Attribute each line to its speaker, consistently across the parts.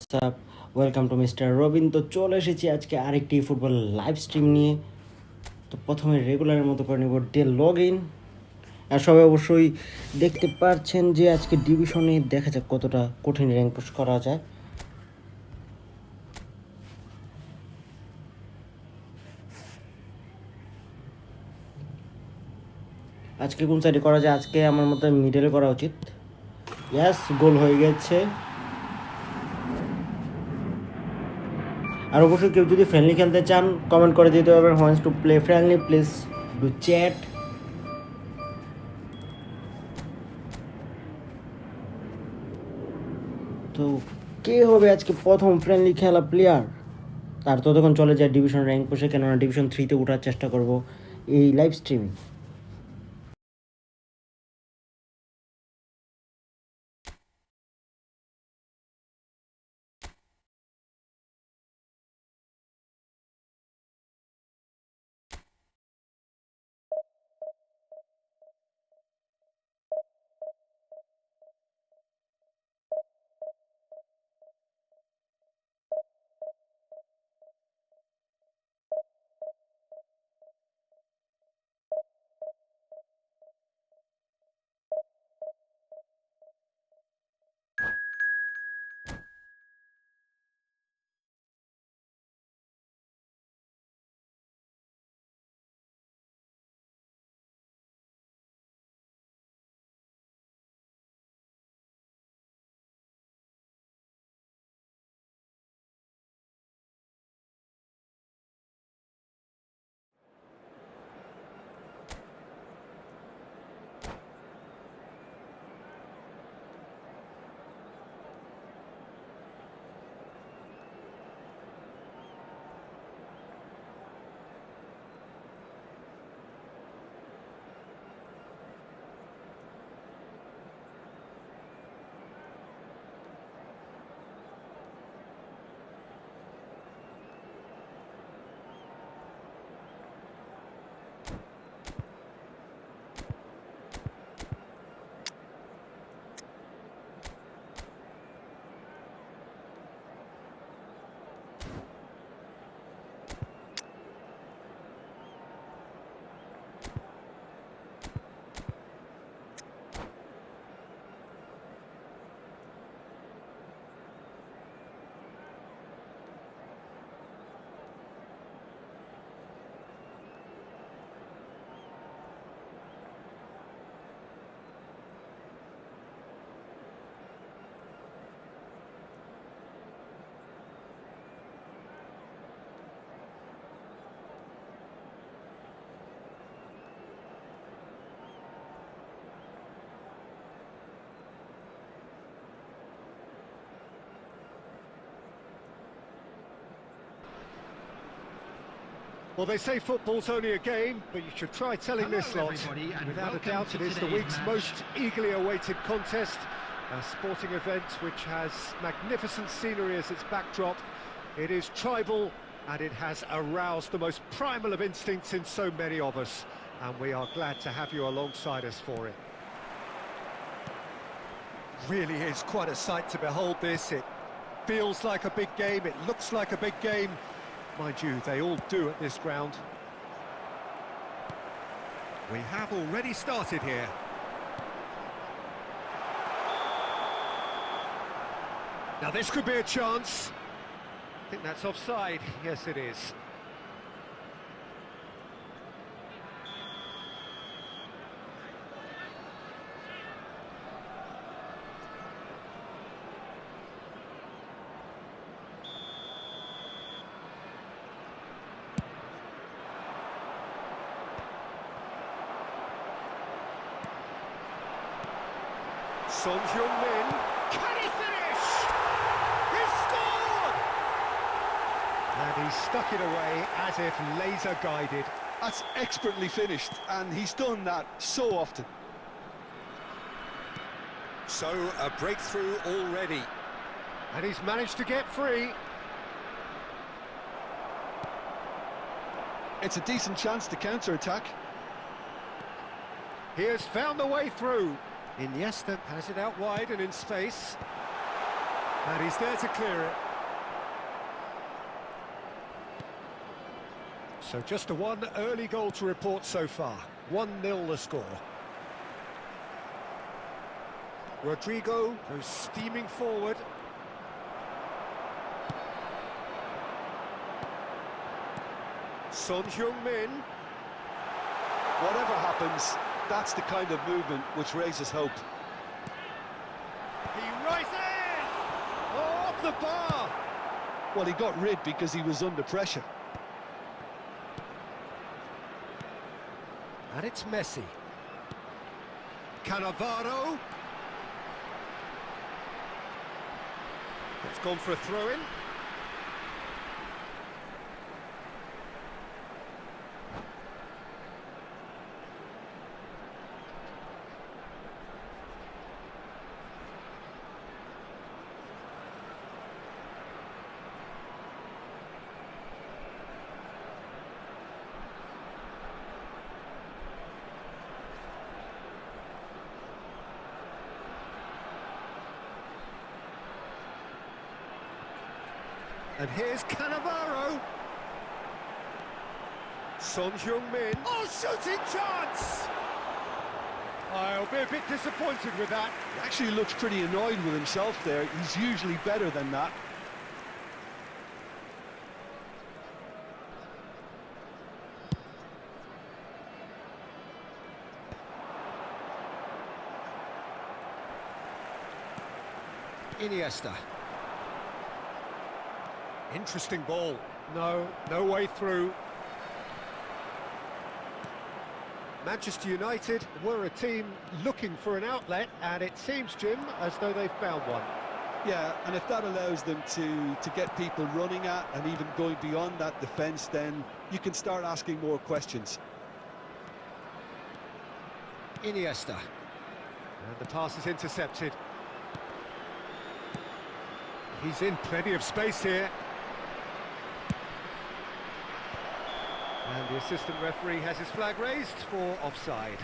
Speaker 1: WhatsApp welcome to MrRawBean। তো চলে এসেছি আজকে আরেকটি ফুটবল লাইভ স্ট্রিম নিয়ে। তো প্রথমে রেগুলারের মতো করে নেব ডে লগ ইন। আর সবাই অবশ্যই দেখতে পাচ্ছেন যে আজকে ডিভিশনে দেখা যাক কতটা কঠিন র্যাঙ্ক পুশ করা যায়। আজকে কোন সাইডে করা যায়? আজকে আমার মতে মিডলে করা উচিত। ইয়াস, গোল হয়ে গেছে। আর অবশ্যই কেউ যদি ফ্রেন্ডলি খেলতে চান কমেন্ট করে দিতে পারবেন wants to play friendly, please do chat. তো কে হবে আজকে প্রথম ফ্রেন্ডলি খেলা প্লেয়ার? তার ততক্ষণ চলে যায় ডিভিশন র্যাঙ্ক পুশে, কেননা ডিভিশন 3-তে ওঠার চেষ্টা করব এই live স্ট্রিমে।
Speaker 2: Well, they say football's only a game, but you should try telling this lot. Without a doubt, it is the week's most eagerly awaited contest, a sporting event which has magnificent scenery as its backdrop. It is tribal, and it has aroused the most primal of instincts in so many of us, and we are glad to have you alongside us for it. Really is quite a sight to behold this. It feels like a big game, it looks like a big game. Mind you, they all do at this ground. We have already started here. Now this could be a chance. I think that's offside. Yes, it is. Son Heung-min, can he finish? He's scored! And he stuck it away as if laser guided.
Speaker 3: That's expertly finished, and he's done that so often.
Speaker 4: So, a breakthrough already.
Speaker 2: And he's managed to get free.
Speaker 3: It's a decent chance to counter-attack.
Speaker 2: He has found the way through. Iniesta has it out wide and in space. And he's there to clear it. So just a one early goal to report so far. 1-0 the score. Rodrigo goes steaming forward. Son Heung-min.
Speaker 3: Whatever happens, that's the kind of movement which raises hope.
Speaker 2: He rises! Oh, off the bar!
Speaker 3: Well, he got rid because he was under pressure.
Speaker 2: And it's Messi. Cannavaro. It's gone for a throw-in. And here's Cannavaro. Son Heung-min. Oh, shooting chance! I'll be a bit disappointed with that.
Speaker 3: He actually looks pretty annoyed with himself there. He's usually better than that.
Speaker 2: Iniesta. Interesting ball. No way through. Manchester United were a team looking for an outlet, and it seems, Jim, as though they've found one.
Speaker 3: Yeah, and if that allows them to get people running at and even going beyond that defence, then you can start asking more questions.
Speaker 2: Iniesta. And the pass is intercepted. He's in plenty of space here. And the assistant referee has his flag raised for offside.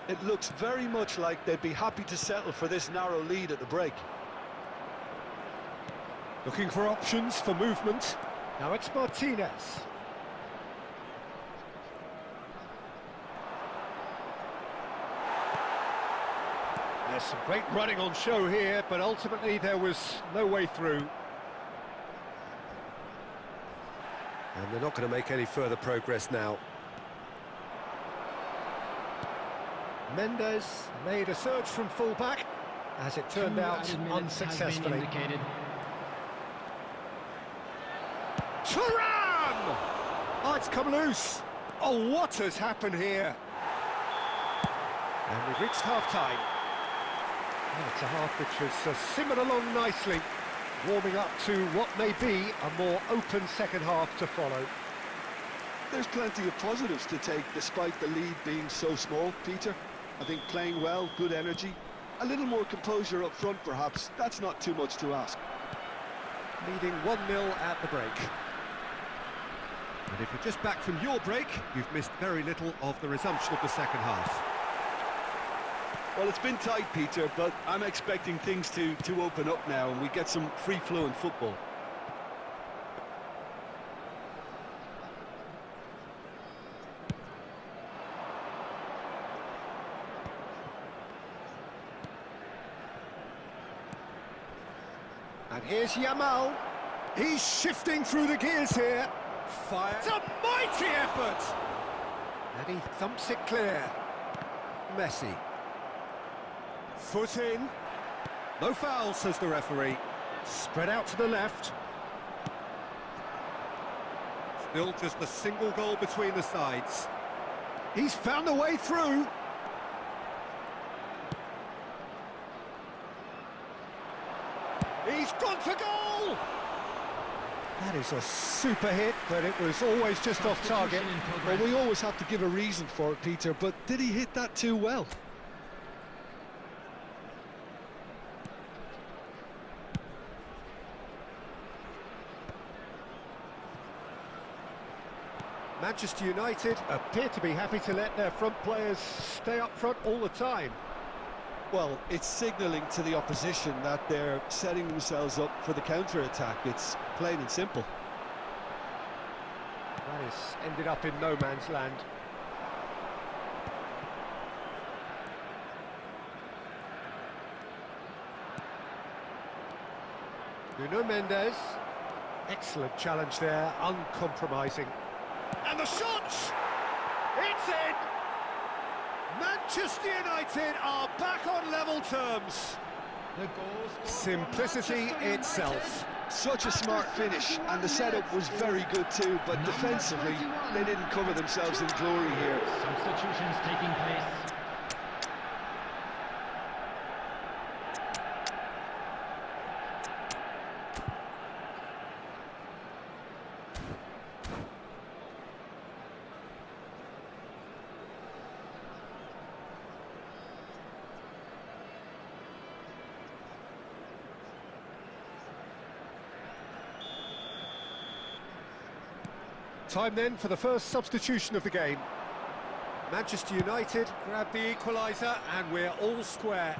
Speaker 3: It looks very much like they'd be happy to settle for this narrow lead at the break.
Speaker 2: Looking for options for movement. Now it's Martinez. There's some great running on show here, but ultimately there was no way through. And they're not going to make any further progress now. Mendes made a surge from full-back, as it turned out unsuccessfully. Thuram! Oh, it's come loose. Oh, what has happened here? And we've reached half-time. Well, it's a half which has simmered along nicely, warming up to what may be a more open second half to follow.
Speaker 3: There's plenty of positives to take despite the lead being so small, Peter. I think playing well, good energy, a little more composure up front perhaps, that's not too much to ask.
Speaker 2: Leading 1-0 at the break. And if you're just back from your break, you've missed very little of the resumption of the second half.
Speaker 3: Well, it's been tight, Peter, but I'm expecting things to open up now and we get some free-flowing football.
Speaker 2: And here's Yamal. He's shifting through the gears here. Fire. It's a mighty effort! And he thumps it clear. Messi. Foot in. No foul, says the referee. Spread out to the left. Still just a single goal between the sides. He's found a way through. He's gone for goal! That is a super hit, but it was always just off target.
Speaker 3: Well, we always have to give a reason for it, Peter, but did he hit that too well?
Speaker 2: Manchester United appear to be happy to let their front players stay up front all the time.
Speaker 3: Well, it's signalling to the opposition that they're setting themselves up for the counter-attack. It's plain and simple.
Speaker 2: That has ended up in no man's land. Nuno Mendes. Excellent challenge there, uncompromising. And the shot! It's in! Manchester United are back on level terms. Simplicity itself.
Speaker 3: Such a smart finish, and the setup was very good too, but defensively, they didn't cover themselves in glory here.
Speaker 5: Substitutions taking place.
Speaker 2: Time then for the first substitution of the game. Manchester United grab the equaliser and we're all square.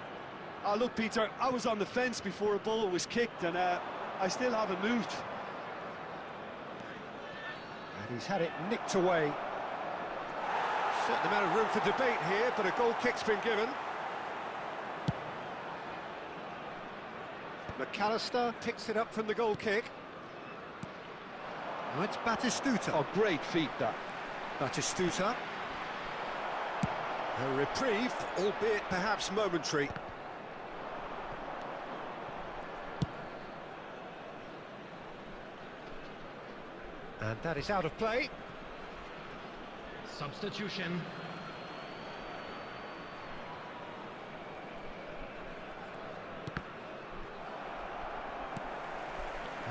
Speaker 3: Look, Peter, I was on the fence before a ball was kicked, and I still haven't moved.
Speaker 2: And he's had it nicked away. Certain amount of room for debate here, but a goal kick's been given. McAllister picks it up from the goal kick. Oh, it's Batistuta.
Speaker 3: Oh, great feat, that.
Speaker 2: Batistuta. A reprieve, albeit perhaps momentary. And that is out of play.
Speaker 5: Substitution.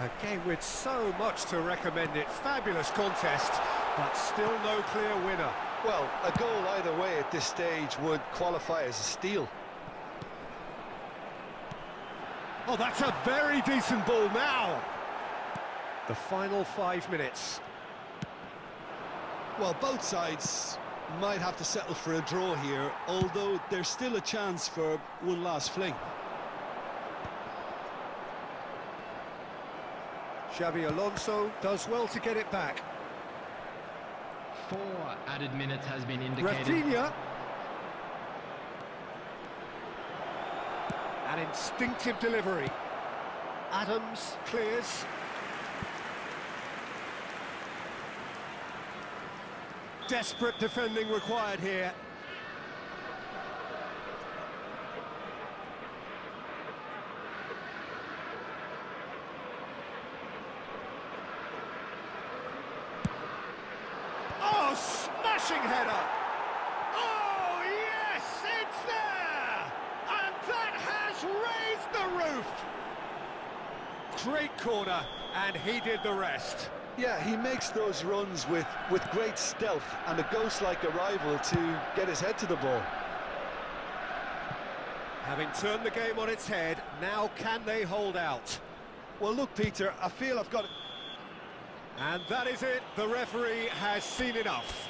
Speaker 2: A game with so much to recommend it. Fabulous contest, but still no clear winner.
Speaker 3: Well, a goal either way at this stage would qualify as a steal.
Speaker 2: Oh, that's a very decent ball now. The final 5 minutes.
Speaker 3: Well, both sides might have to settle for a draw here, although there's still a chance for one last fling.
Speaker 2: Xabi Alonso does well to get it back.
Speaker 5: 4 added minutes has been indicated.
Speaker 2: Rafinha. An instinctive delivery. Adams clears. Desperate defending required here. Oh, smashing header! Oh, yes, it's there! And that has raised the roof! Great corner, and he did the rest.
Speaker 3: Yeah, he makes those runs with great stealth and a ghost-like arrival to get his head to the ball.
Speaker 2: Having turned the game on its head, now can they hold out?
Speaker 3: Well, look, Peter, I feel I've got...
Speaker 2: And that is it, the referee has seen enough.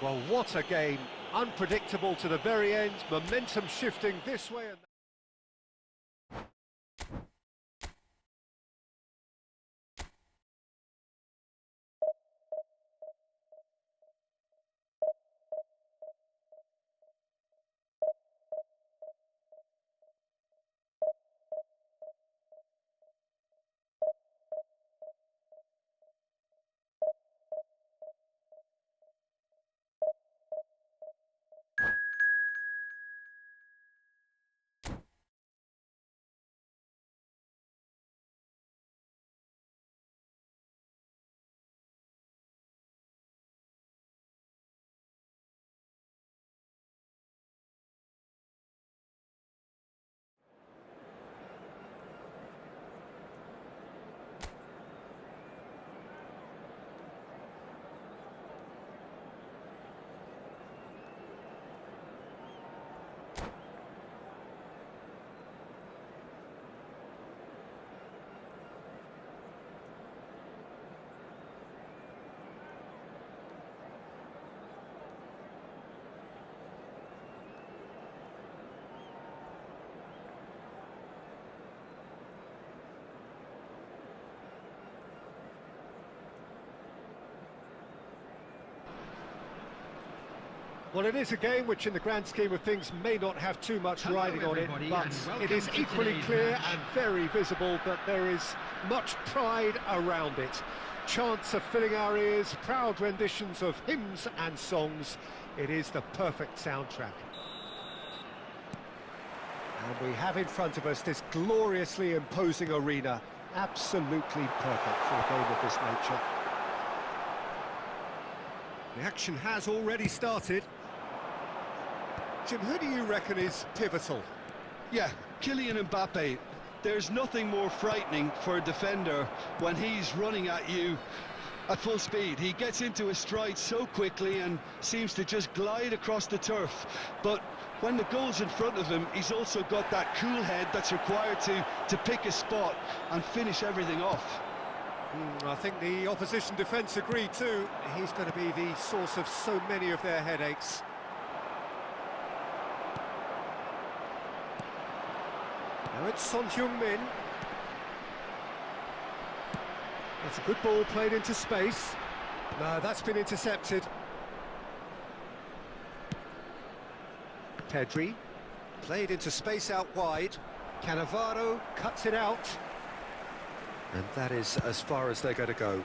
Speaker 2: Well, what a game, unpredictable to the very end, momentum shifting this way and that. Well, it is a game which, in the grand scheme of things, may not have too much riding on it, but it is equally clear and very visible that there is much pride around it. Chants are filling our ears, proud renditions of hymns and songs. It is the perfect soundtrack. And we have in front of us this gloriously imposing arena. Absolutely perfect for a game of this nature. The action has already started. Jim, who do you reckon is pivotal?
Speaker 3: Yeah, Kylian Mbappe. There's nothing more frightening for a defender when he's running at you at full speed. He gets into his stride so quickly and seems to just glide across the turf. But when the goal's in front of him, he's also got that cool head that's required to pick a spot and finish everything off.
Speaker 2: I think the opposition defence agree too. He's going to be the source of so many of their headaches. Now it's Son Heung-min. That's a good ball played into space. No, that's been intercepted. Pedri, played into space out wide. Cannavaro cuts it out. And that is as far as they're going to go.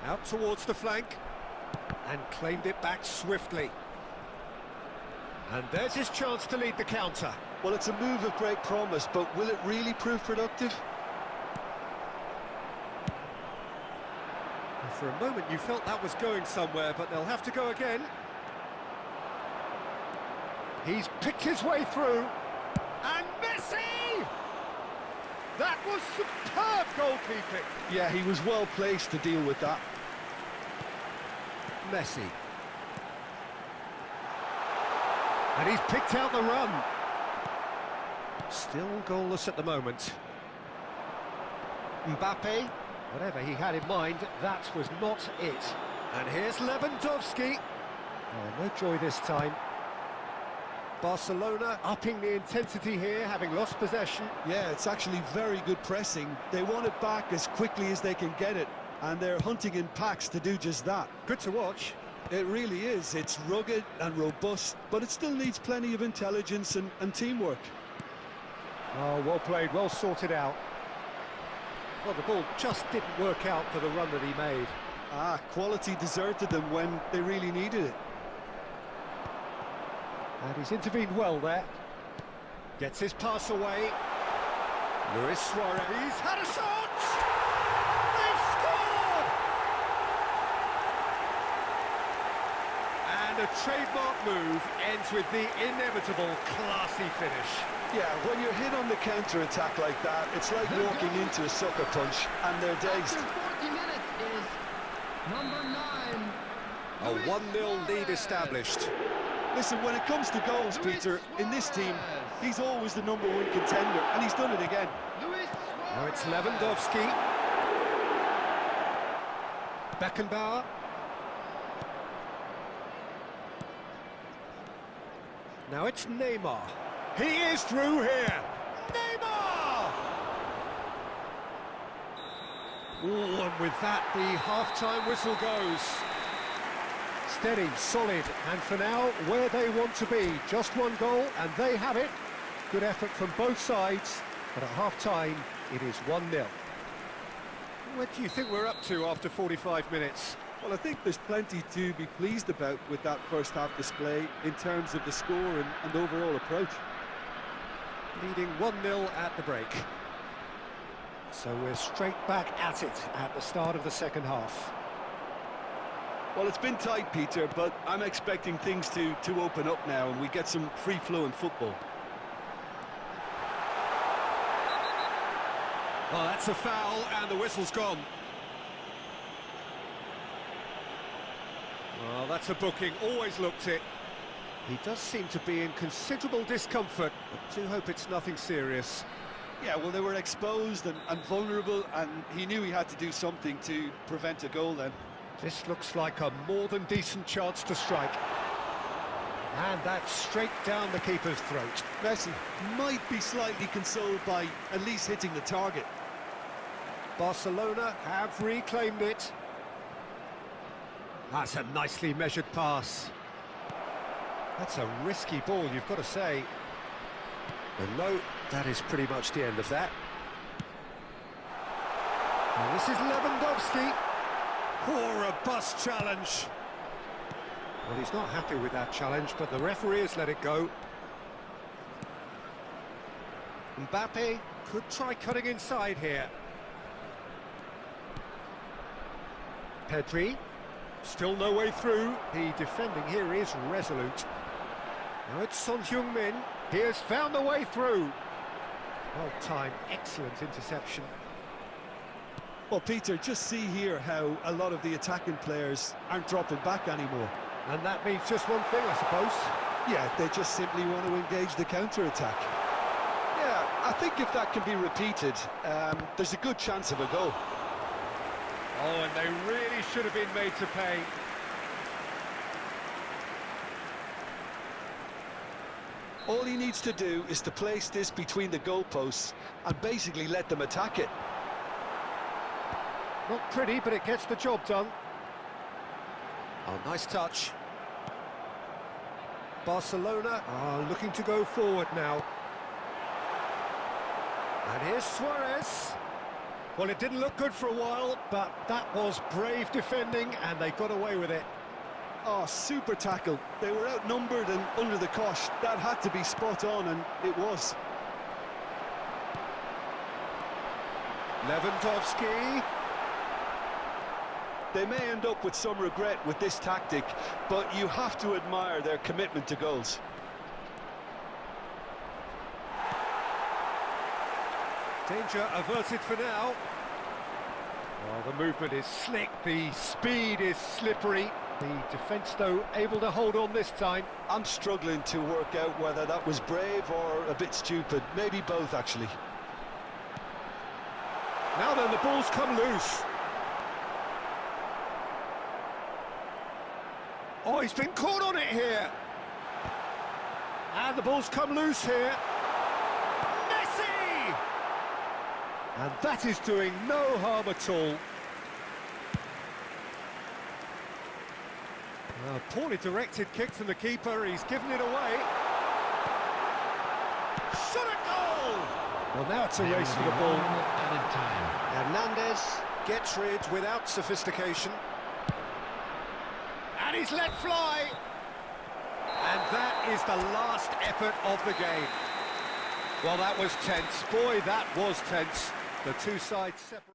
Speaker 2: Out towards the flank. And claimed it back swiftly. And there's his chance to lead the counter.
Speaker 3: Well, it's a move of great promise, but will it really prove productive?
Speaker 2: And for a moment you felt that was going somewhere, but they'll have to go again. He's picked his way through. And Messi! That was superb goalkeeping.
Speaker 3: Yeah, he was well placed to deal with that.
Speaker 2: Messi. And he's picked out the run. Still goalless at the moment. Mbappe, whatever he had in mind, that was not it. And here's Lewandowski. Oh, no joy this time. Barcelona upping the intensity here, having lost possession.
Speaker 3: Yeah, it's actually very good pressing. They want it back as quickly as they can get it, and they're hunting in packs to do just that.
Speaker 2: Good to watch.
Speaker 3: It really is. It's rugged and robust, but it still needs plenty of intelligence and teamwork.
Speaker 2: Oh, well played, well sorted out. Well, the ball just didn't work out for the run that he made.
Speaker 3: Quality deserted them when they really needed it.
Speaker 2: And he's intervened well there. Gets his pass away. Luis Suarez. He's had a shot! They've scored! And a trademark move ends with the inevitable classy finish.
Speaker 3: Yeah, when you're hit on the counter-attack like that, it's like walking into a sucker punch, and they're dazed.
Speaker 5: After 40 minutes is number 9.
Speaker 2: A 1-0 lead established.
Speaker 3: Listen, when it comes to goals, Peter, in this team, he's always the #1 contender, and he's done it again.
Speaker 2: Now it's Lewandowski. Beckenbauer. Now it's Neymar. He is through here. Neymar! Oh, and with that, the half-time whistle goes. Steady, solid, and for now, where they want to be. Just one goal, and they have it. Good effort from both sides, but at half-time, it is 1-0. What do you think we're up to after 45 minutes?
Speaker 3: Well, I think there's plenty to be pleased about with that first-half display in terms of the score and overall approach.
Speaker 2: Leading 1-0 at the break. So we're straight back at it at the start of the second half.
Speaker 3: Well, it's been tight, Peter, but I'm expecting things to open up now and we get some free-flowing football.
Speaker 2: Oh, that's a foul, and the whistle's gone. Well, that's a booking, always looked it. He does seem to be in considerable discomfort, but do hope it's nothing serious.
Speaker 3: Yeah, well, they were exposed and vulnerable, and he knew he had to do something to prevent a goal then.
Speaker 2: This looks like a more than decent chance to strike. And that's straight down the keeper's throat.
Speaker 3: Messi might be slightly consoled by at least hitting the target.
Speaker 2: Barcelona have reclaimed it. That's a nicely measured pass. That's a risky ball, you've got to say. And no, that is pretty much the end of that. And this is Lewandowski. Poor, robust challenge. Well, he's not happy with that challenge, but the referee has let it go. Mbappe could try cutting inside here. Pedri, still no way through. The defending here is resolute. Now it's Son Heung-min. He has found a way through. Well timed, excellent interception.
Speaker 3: Well, Peter, just see here how a lot of the attacking players aren't dropping back anymore.
Speaker 2: And that means just one thing, I suppose.
Speaker 3: Yeah, they just simply want to engage the counter-attack. Yeah, I think if that can be repeated, there's a good chance of a goal.
Speaker 2: Oh, and they really should have been made to pay.
Speaker 3: All he needs to do is to place this between the goalposts and basically let them attack it.
Speaker 2: Not pretty, but it gets the job done. Oh, nice touch. Barcelona are looking to go forward now. And here's Suarez. Well, it didn't look good for a while, but that was brave defending, and they got away with it.
Speaker 3: Oh, super tackle. They were outnumbered and under the cosh. That had to be spot on, and it was.
Speaker 2: Lewandowski.
Speaker 3: They may end up with some regret with this tactic, but you have to admire their commitment to goals.
Speaker 2: Danger averted for now. Well, the movement is slick, the speed is slippery. The defence, though, able to hold on this time.
Speaker 3: I'm struggling to work out whether that was brave or a bit stupid. Maybe both, actually.
Speaker 2: Now then, the ball's come loose. Oh, he's been caught on it here. And the ball's come loose here. Messi! And that is doing no harm at all. A poorly directed kick from the keeper, he's given it away. Shot a goal! Well, now it's a race for the ball.
Speaker 5: Added time.
Speaker 2: Hernandez gets rid without sophistication. And he's let fly. And that is the last effort of the game. Well, that was tense. Boy, that was tense. The two sides separate.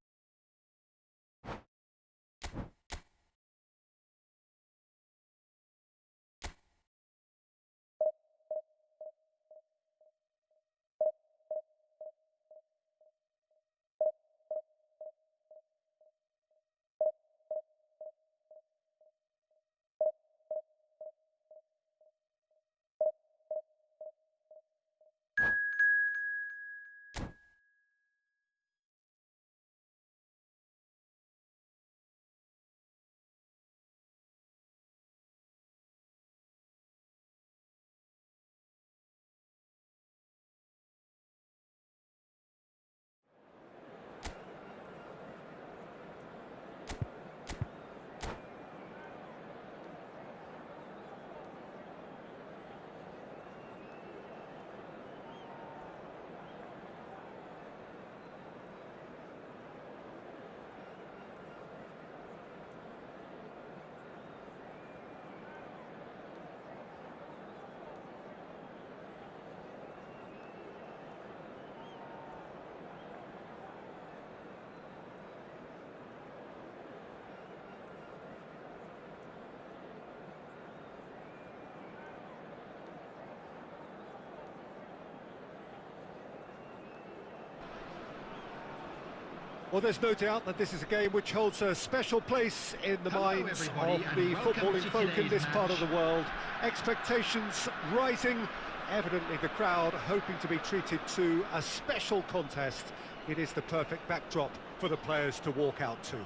Speaker 2: Well, there's no doubt that this is a game which holds a special place in the minds of the footballing folk in this part of the world. Expectations rising, evidently the crowd hoping to be treated to a special contest. It is the perfect backdrop for the players to walk out to.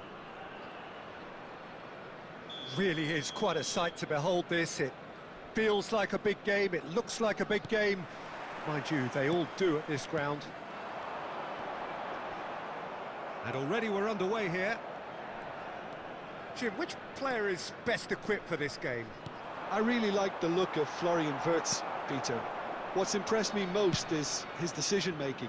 Speaker 2: Really is quite a sight to behold this. It feels like a big game, it looks like a big game. Mind you, they all do at this ground. And already we're underway here. Jim, which player is best equipped for this game?
Speaker 3: I really like the look of Florian Wirtz, Peter. What's impressed me most is his decision-making,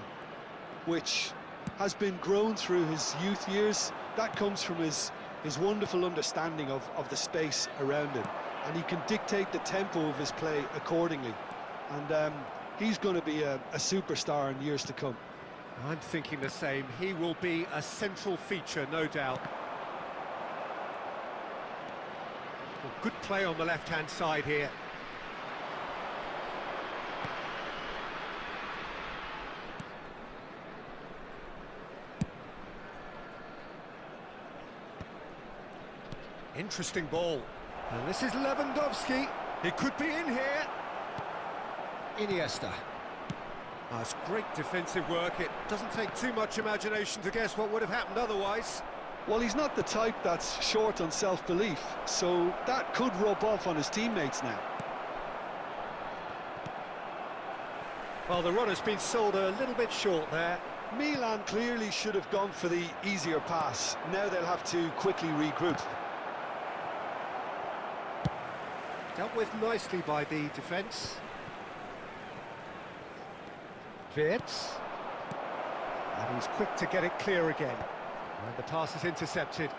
Speaker 3: which has been grown through his youth years. That comes from his wonderful understanding of the space around him, and he can dictate the tempo of his play accordingly. And he's going to be a superstar in years to come.
Speaker 2: I'm thinking the same. He will be a central feature, no doubt. Well, good play on the left-hand side here. Interesting ball. And this is Lewandowski. He could be in here. Iniesta. Oh, it's great defensive work. It doesn't take too much imagination to guess what would have happened otherwise.
Speaker 3: Well, he's not the type that's short on self-belief, so that could rub off on his teammates now.
Speaker 2: Well, the run has been sold a little bit short there.
Speaker 3: Milan clearly should have gone for the easier pass. Now they'll have to quickly regroup.
Speaker 2: Dealt with nicely by the defence. Wirtz. And he's quick to get it clear again. And the pass is intercepted.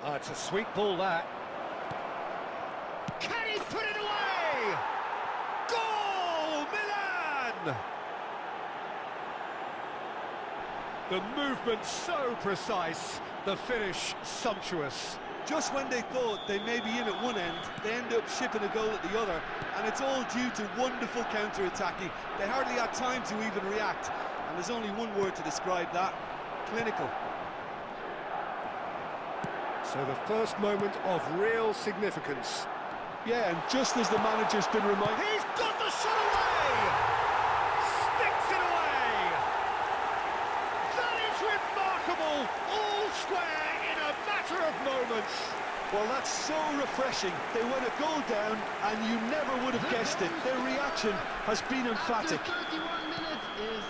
Speaker 2: Oh, it's a sweet ball, that. Can he put it away? Goal, Milan! The movement so precise, the finish sumptuous.
Speaker 3: Just when they thought they may be in at one end, they end up shipping a goal at the other, and it's all due to wonderful counter-attacking. They hardly had time to even react, and there's only one word to describe that: clinical.
Speaker 2: So the first moment of real significance.
Speaker 3: Yeah, and just as the manager's been reminded...
Speaker 2: He's got the shot away! Sticks it away! That is remarkable! All square in a matter of moments.
Speaker 3: Well, that's so refreshing. They went a goal down, and you never would have guessed it. Their reaction has been emphatic.
Speaker 5: After 31 minutes is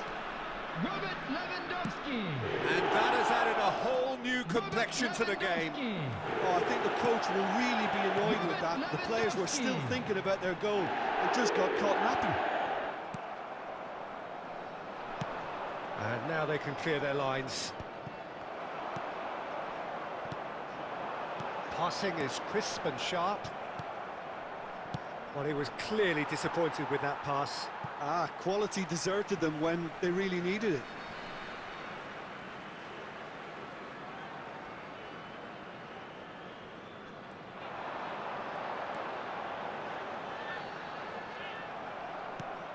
Speaker 5: Robert Lewandowski.
Speaker 2: And that has added a whole new complexion to the game.
Speaker 3: Oh, I think the coach will really be annoyed with that. The players were still thinking about their goal and just got caught napping.
Speaker 2: And now they can clear their lines. Passing is crisp and sharp. Well, he was clearly disappointed with that pass.
Speaker 3: Quality deserted them when they really needed it.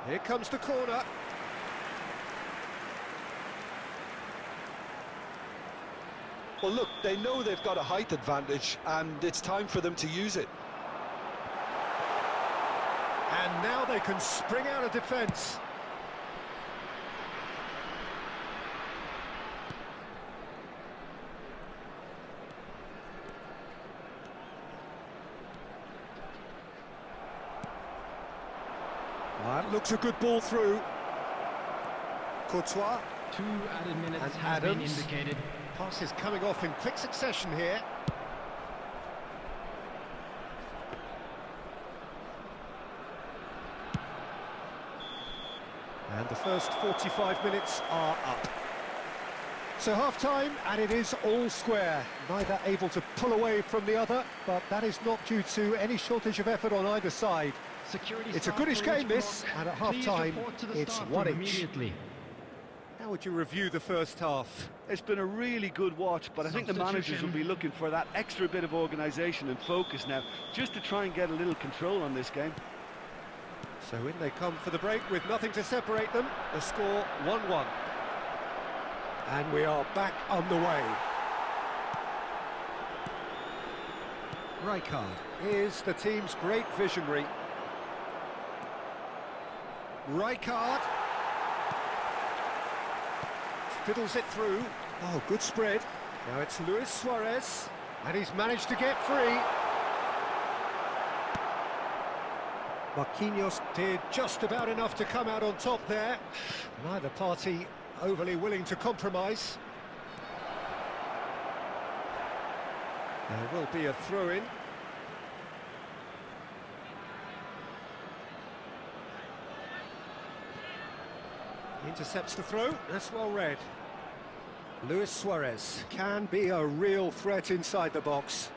Speaker 2: Here comes the corner.
Speaker 3: Well, look, they know they've got a height advantage, and it's time for them to use it.
Speaker 2: And now they can spring out of defence. That looks a good ball through. Potw.
Speaker 5: 2 added minutes
Speaker 2: And
Speaker 5: has been
Speaker 2: Adams.
Speaker 5: indicated.
Speaker 2: Pass is coming off in quick succession here. And the first 45 minutes are up. So half-time, and it is all square. Neither able to pull away from the other, but that is not due to any shortage of effort on either side.
Speaker 5: Security
Speaker 2: It's a
Speaker 5: staff
Speaker 2: goodish
Speaker 5: for
Speaker 2: game,
Speaker 5: each
Speaker 2: this,
Speaker 5: block.
Speaker 2: and at
Speaker 5: Please
Speaker 2: half-time,
Speaker 5: report to the
Speaker 2: it's
Speaker 5: staff
Speaker 2: 1
Speaker 5: room
Speaker 2: each.
Speaker 5: immediately.
Speaker 2: How would you review the first half?
Speaker 3: It's been a really good watch, but I think the managers will be looking for that extra bit of organisation and focus now, just to try and get a little control on this game.
Speaker 2: So in they come for the break with nothing to separate them. The score 1-1. And we are back on the way. Rijkaard is the team's great visionary. Rijkaard fiddles it through. Oh, good spread. Now it's Luis Suarez, and he's managed to get free. Marquinhos did just about enough to come out on top there. Neither party overly willing to compromise. There will be a throw-in. Intercepts the throw, that's well read. Luis Suarez can be a real threat inside the box.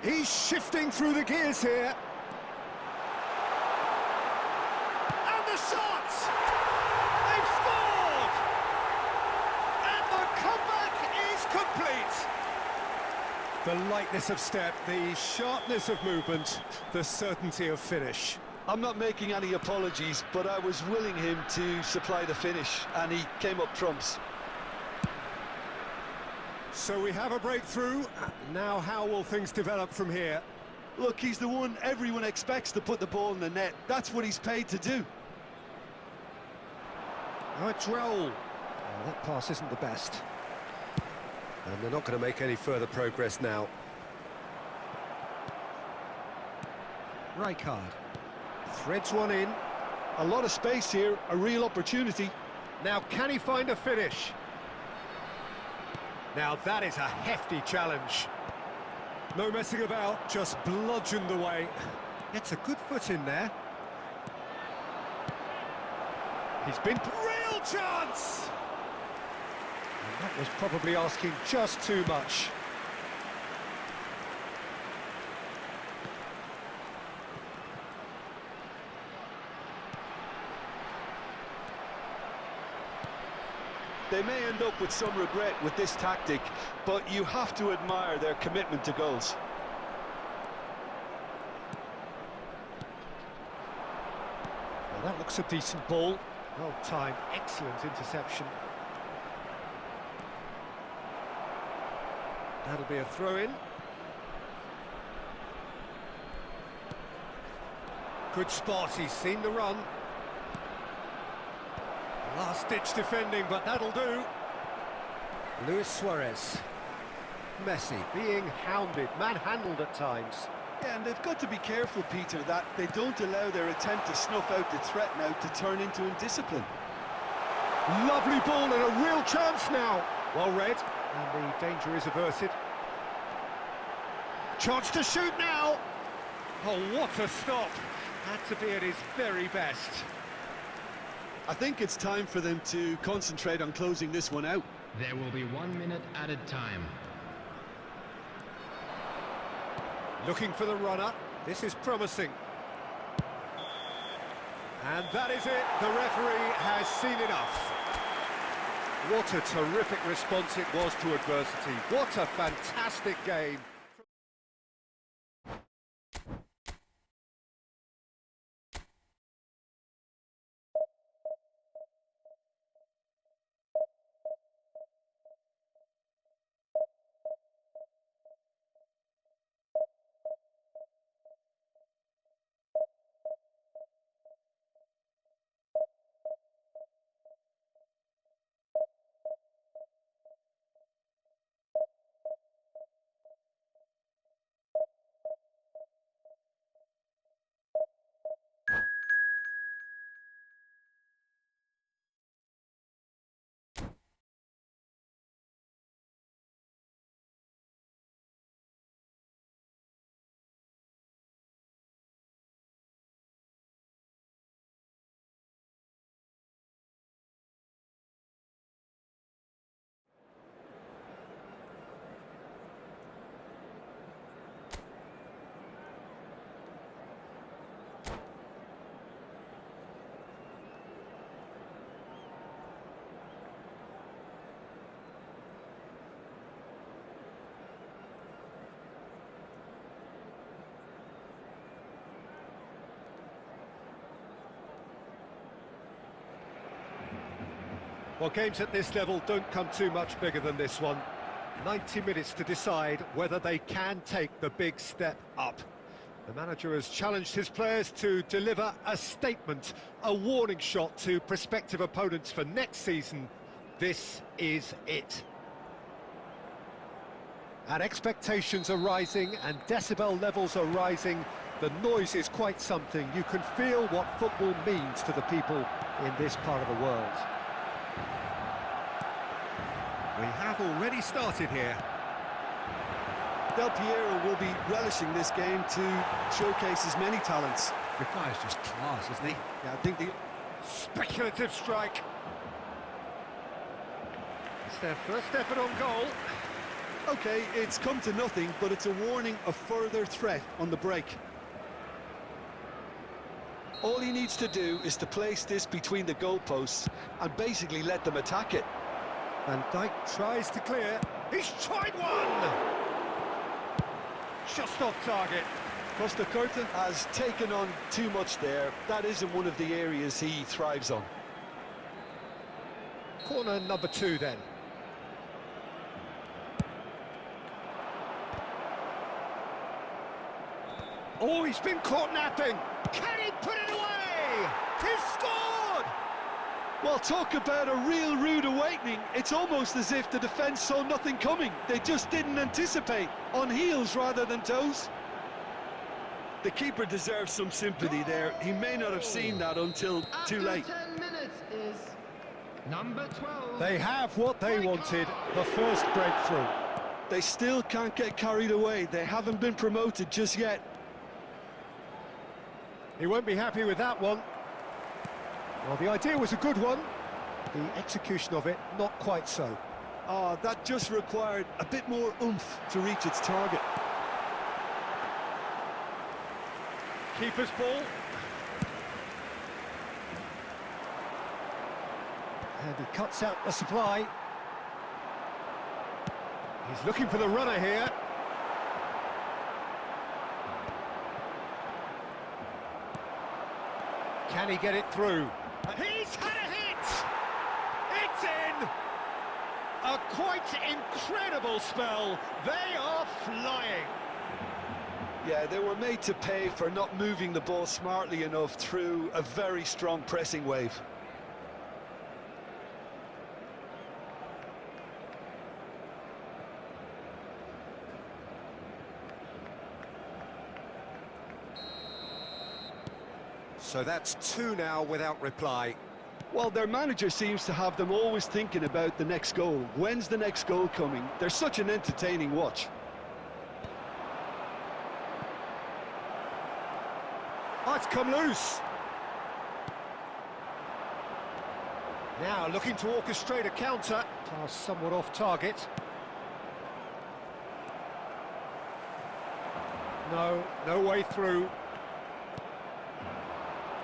Speaker 2: He's shifting through the gears here. And the shot! They've scored! And the comeback is complete! The lightness of step, the sharpness of movement, the certainty of finish.
Speaker 3: I'm not making any apologies, but I was willing him to supply the finish, and he came up trumps.
Speaker 2: So we have a breakthrough. Now how will things develop from here?
Speaker 3: Look, he's the one everyone expects to put the ball in the net. That's what he's paid to do.
Speaker 2: Oh, it's Raul. Oh, that pass isn't the best. And they're not going to make any further progress now. Rijkaard threads one in.
Speaker 3: A lot of space here, a real opportunity.
Speaker 2: Now can he find a finish? Now that is a hefty challenge. No messing about, just bludgeoned away. Gets a good foot in there. He's been... real chance! And that was probably asking just too much.
Speaker 3: They may end up with some regret with this tactic, but you have to admire their commitment to goals.
Speaker 2: Well, that looks a decent ball. Well timed, excellent interception. That'll be a throw-in. Good spot, he's seen the run. Last-ditch defending, but that'll do. Luis Suarez. Messi being hounded, manhandled at times.
Speaker 3: Yeah, and they've got to be careful, Peter, that they don't allow their attempt to snuff out the threat now to turn into indiscipline.
Speaker 2: Lovely ball and a real chance now. Well read, and the danger is averted. Chance to shoot now. Oh, what a stop. Had to be at his very best.
Speaker 3: I think it's time for them to concentrate on closing this one out.
Speaker 5: There will be 1 minute added time.
Speaker 2: Looking for the runner. This is promising. And that is it. The referee has seen enough. What a terrific response it was to adversity. What a fantastic game. Well, games at this level don't come too much bigger than this one. 90 minutes to decide whether they can take the big step up. The manager has challenged his players to deliver a statement, a warning shot to prospective opponents for next season. This is it. And expectations are rising and decibel levels are rising. The noise is quite something. You can feel what football means to the people in this part of the world. We have already started here.
Speaker 3: Del Piero will be relishing this game to showcase his many talents.
Speaker 6: The guy's just class, isn't he?
Speaker 3: Yeah, I think the
Speaker 2: Speculative strike. It's their first effort on goal.
Speaker 3: Okay, it's come to nothing, but it's a warning of further threat on the break. All he needs to do is to place this between the goalposts and basically let them attack it.
Speaker 2: Van Dijk tries to clear. He's tried one! Just off target.
Speaker 3: Costa Curta has taken on too much there. That isn't one of the areas he thrives on.
Speaker 2: Corner number 2 then. Oh, he's been caught napping. Can he put it away? He's scored!
Speaker 3: Well, talk about a real rude awakening. It's almost as if the defence saw nothing coming. They just didn't anticipate. On heels rather than toes. The keeper deserves some sympathy there. He may not have seen that until too late.
Speaker 5: After 10 minutes is number 12.
Speaker 2: They have what they wanted, the first breakthrough.
Speaker 3: They still can't get carried away. They haven't been promoted just yet.
Speaker 2: He won't be happy with that one. Well, the idea was a good one. The execution of it, not quite so.
Speaker 3: Oh, that just required a bit more oomph to reach its target.
Speaker 2: Keeper's ball. And he cuts out the supply. He's looking for the runner here. Can he get it through? He's had a hit! It's in! A quite incredible spell. They are flying.
Speaker 3: Yeah, they were made to pay for not moving the ball smartly enough through a very strong pressing wave.
Speaker 2: So that's 2 now without reply.
Speaker 3: Well, their manager seems to have them always thinking about the next goal. When's the next goal coming? They're such an entertaining watch.
Speaker 2: Oh, it's come loose. Now looking to orchestrate a counter. Pass somewhat off target. No way through.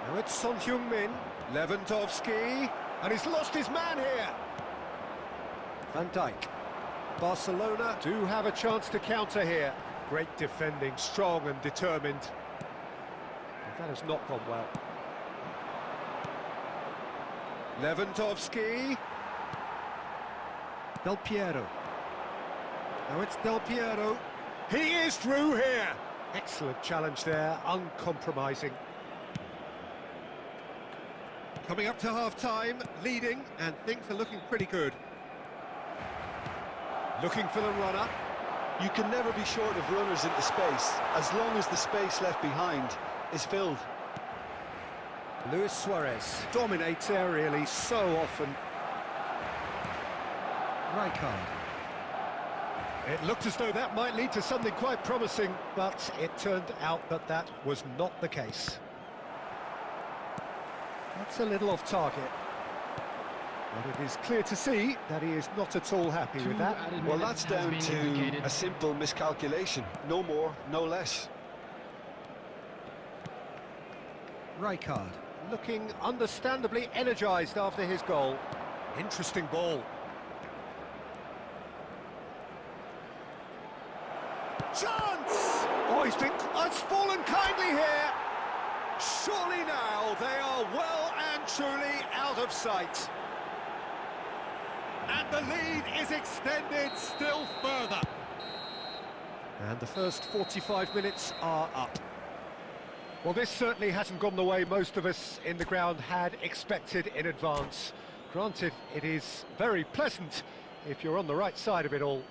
Speaker 2: Now it's Son Heung-min, Lewandowski, and he's lost his man here. Van Dijk. Barcelona do have a chance to counter here. Great defending, strong and determined. But that has not gone well. Lewandowski. Del Piero. Now it's Del Piero. He is through here. Excellent challenge there, uncompromising. Coming up to half-time, leading, and things are looking pretty good. Looking for the runner.
Speaker 3: You can never be short of runners into space, as long as the space left behind is filled.
Speaker 2: Luis Suarez dominates aerially so often. Rijkaard. It looked as though that might lead to something quite promising, but it turned out that that was not the case. That's a little off target. But it is clear to see that he is not at all happy with that.
Speaker 3: Well, that's down to a simple miscalculation. No more, no less.
Speaker 2: Rijkaard looking understandably energised after his goal. Interesting ball. Chance! Oh, it's fallen kindly here. Surely now they are well and truly out of sight. And the lead is extended still further. And the first 45 minutes are up. Well, this certainly hasn't gone the way most of us in the ground had expected in advance. Granted, it is very pleasant if you're on the right side of it all.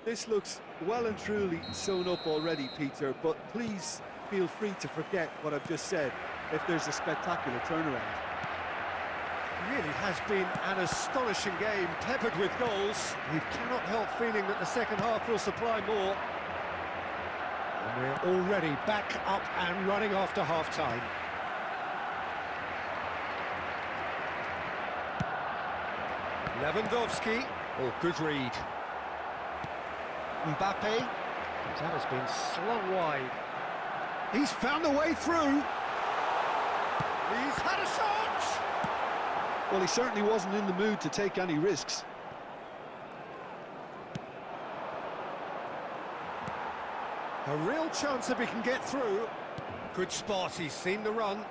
Speaker 3: This looks well and truly sewn up already, Peter, but please feel free to forget what I've just said if there's a spectacular turnaround.
Speaker 2: Really has been an astonishing game, peppered with goals. You cannot help feeling that the second half will supply more. And we're already back up and running after half-time. Lewandowski. Oh, good read. Mbappe. That has been slung wide. He's found a way through. He's had a shot!
Speaker 3: Well, he certainly wasn't in the mood to take any risks.
Speaker 2: A real chance if he can get through. Good spot, he's seen the run.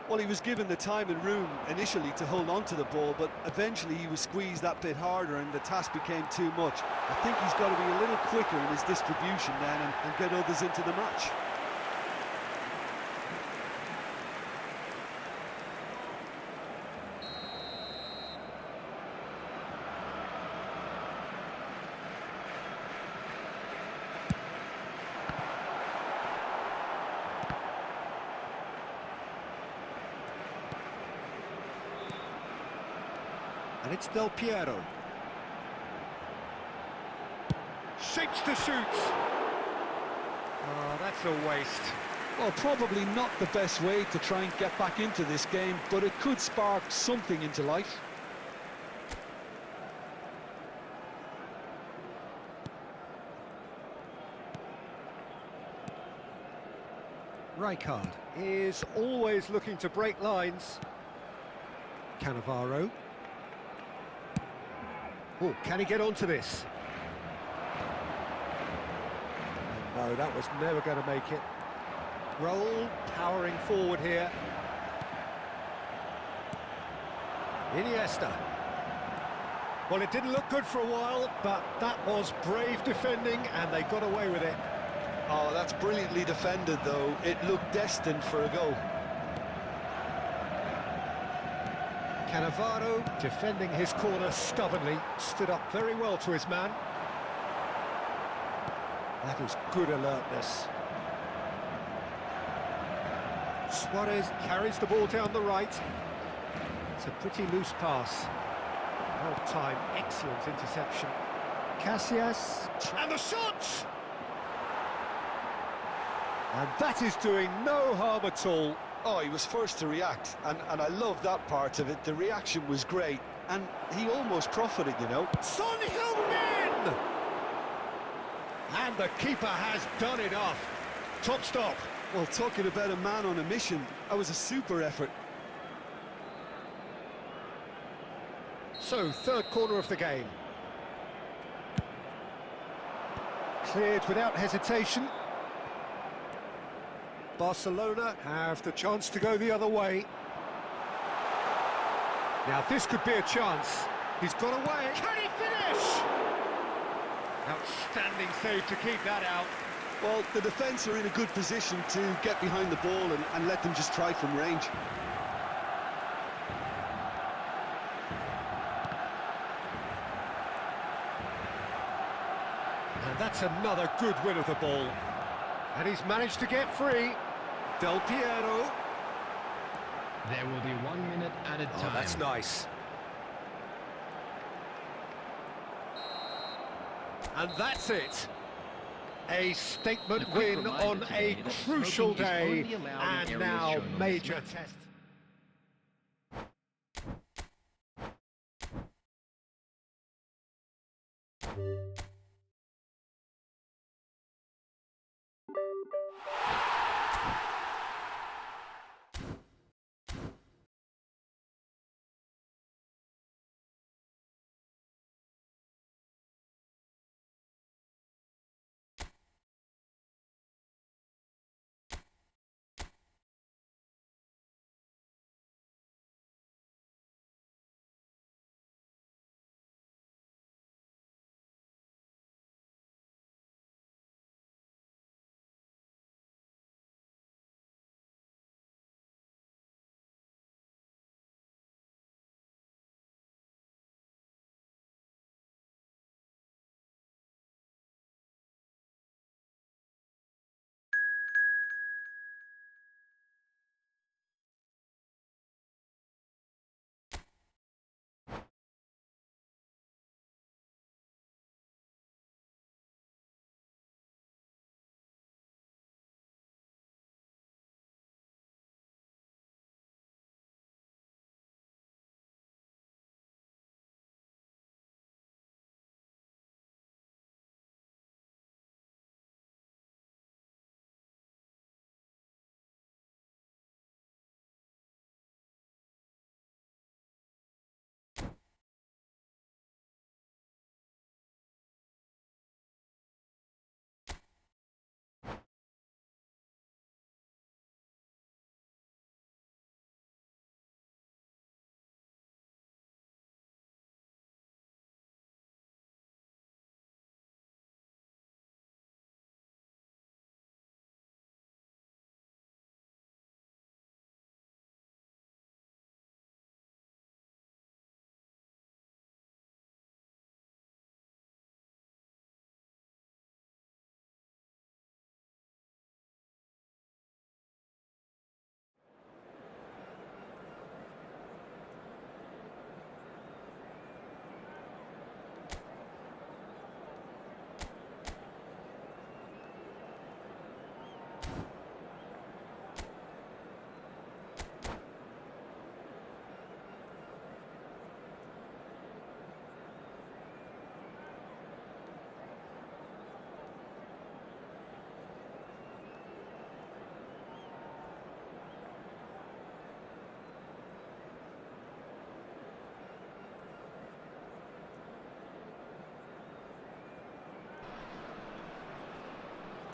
Speaker 3: Well, he was given the time and room initially to hold on to the ball, but eventually he was squeezed that bit harder and the task became too much. I think he's got to be a little quicker in his distribution then and get others into the match.
Speaker 2: And it's Del Piero. Shapes to shoot. Oh, that's a waste.
Speaker 3: Well, probably not the best way to try and get back into this game, but it could spark something into life.
Speaker 2: Rijkaard is always looking to break lines. Cannavaro. Oh, can he get onto this? No, that was never going to make it. Roll, powering forward here. Iniesta. Well, it didn't look good for a while, but that was brave defending, and they got away with it.
Speaker 3: Oh, that's brilliantly defended, though. It looked destined for a goal.
Speaker 2: Cannavaro defending his corner stubbornly, stood up very well to his man. That is good alertness. Suarez carries the ball down the right. It's a pretty loose pass. Well timed, excellent interception. Casillas, and the shot! And that is doing no harm at all.
Speaker 3: Oh, he was first to react, and I love that part of it. The reaction was great, and he almost profited, you know.
Speaker 2: Son Heung-min! And the keeper has done it off. Top stop.
Speaker 3: Well, talking about a man on a mission, that was a super effort.
Speaker 2: So, third corner of the game. Cleared without hesitation. Barcelona have the chance to go the other way. Now this could be a chance. He's got away. Can he finish? Outstanding save to keep that out.
Speaker 3: Well, the defence are in a good position to get behind the ball and let them just try from range.
Speaker 2: And that's another good win of the ball. And he's managed to get free. Del Piero.
Speaker 5: There will be 1 minute added time.
Speaker 2: Oh, that's nice. And that's it. A statement win on a crucial day, and now major test.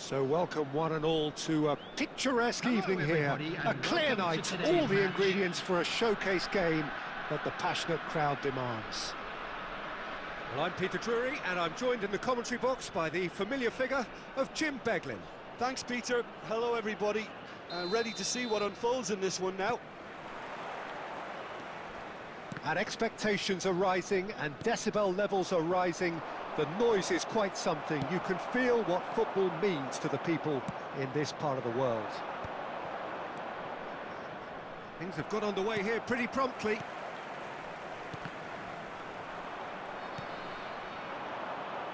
Speaker 2: So welcome one and all to a picturesque evening here. A clear night, all the ingredients for a showcase game that the passionate crowd demands. Well, I'm Peter Drury, and I'm joined in the commentary box by the familiar figure of Jim Beglin.
Speaker 3: Thanks, Peter. Hello, everybody. Ready to see what unfolds in this one now.
Speaker 2: And expectations are rising and decibel levels are rising. The noise is quite something. You can feel what football means to the people in this part of the world. Things have got underway here pretty promptly.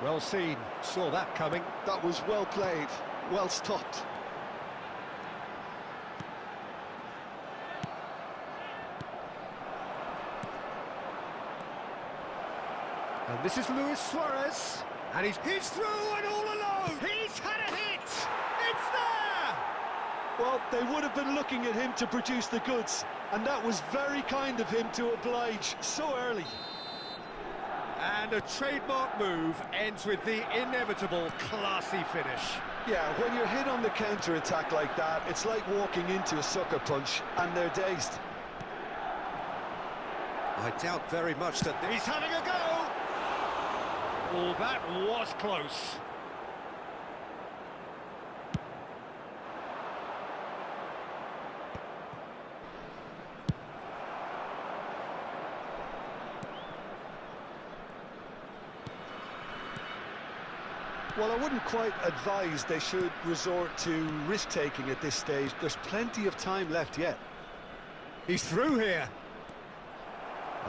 Speaker 2: Well seen, saw that coming.
Speaker 3: That was well played, well stopped.
Speaker 2: And this is Luis Suarez, and he's through and all alone! He's had a hit! It's there!
Speaker 3: Well, they would have been looking at him to produce the goods, and that was very kind of him to oblige so early.
Speaker 2: And a trademark move ends with the inevitable classy finish.
Speaker 3: Yeah, when you're hit on the counter-attack like that, it's like walking into a sucker punch, and they're dazed.
Speaker 2: I doubt very much that he's having a go! Oh, that was close.
Speaker 3: Well, I wouldn't quite advise they should resort to risk-taking at this stage. There's plenty of time left yet.
Speaker 2: He's through here.